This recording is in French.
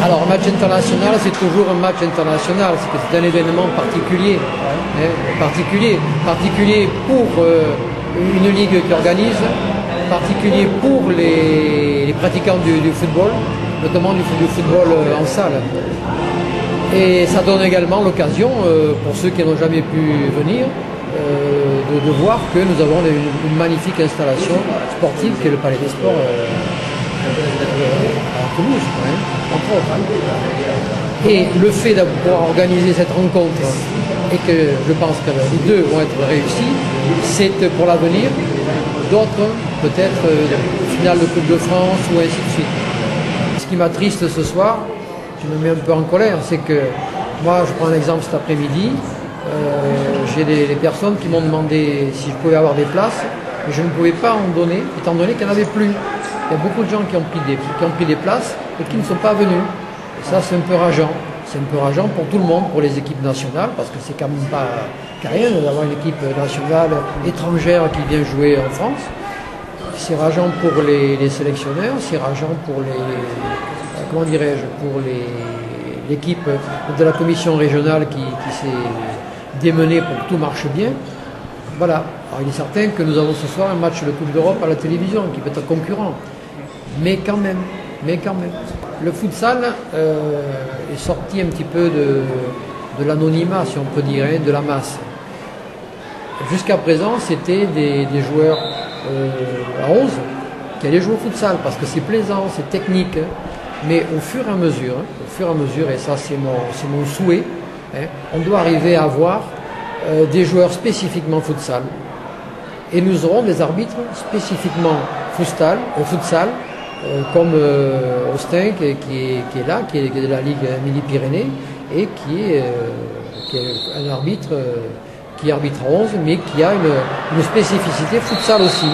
Alors, un match international, c'est toujours un match international, c'est un événement particulier, hein, particulier pour une ligue qui organise, particulier pour les pratiquants du football, notamment du football en salle. Et ça donne également l'occasion, pour ceux qui n'ont jamais pu venir, de voir que nous avons une magnifique installation sportive qui est le Palais des Sports à Toulouse, hein, entre autres. Et le fait de pouvoir organiser cette rencontre et que je pense que les deux vont être réussis, c'est pour l'avenir d'autres, peut-être finale de Coupe de France ou ainsi de suite. Ce qui m'attriste ce soir, qui me met un peu en colère, c'est que moi, je prends un exemple cet après-midi, j'ai des personnes qui m'ont demandé si je pouvais avoir des places, et je ne pouvais pas en donner, étant donné qu'il n'y en avait plus. Il y a beaucoup de gens qui ont pris des places et qui ne sont pas venus. Et ça, c'est un peu rageant. C'est un peu rageant pour tout le monde, pour les équipes nationales, parce que c'est quand même pas rien d'avoir une équipe nationale étrangère qui vient jouer en France. C'est rageant pour les sélectionneurs, c'est rageant pour comment dirais-je, pour l'équipe de la commission régionale qui s'est démenée pour que tout marche bien. Voilà. Alors il est certain que nous avons ce soir un match de Coupe d'Europe à la télévision qui peut être concurrent. Mais quand même. Le futsal est sorti un petit peu de l'anonymat, si on peut dire, de la masse. Jusqu'à présent, c'était des joueurs à 11 qui allaient jouer au futsal parce que c'est plaisant, c'est technique. Mais au fur et à mesure, et ça c'est mon souhait, hein, on doit arriver à avoir des joueurs spécifiquement futsal. Et nous aurons des arbitres spécifiquement futsal, comme Austin qui est là, qui est de la Ligue Midi-Pyrénées, et qui est un arbitre qui arbitre à 11, mais qui a une spécificité futsal aussi.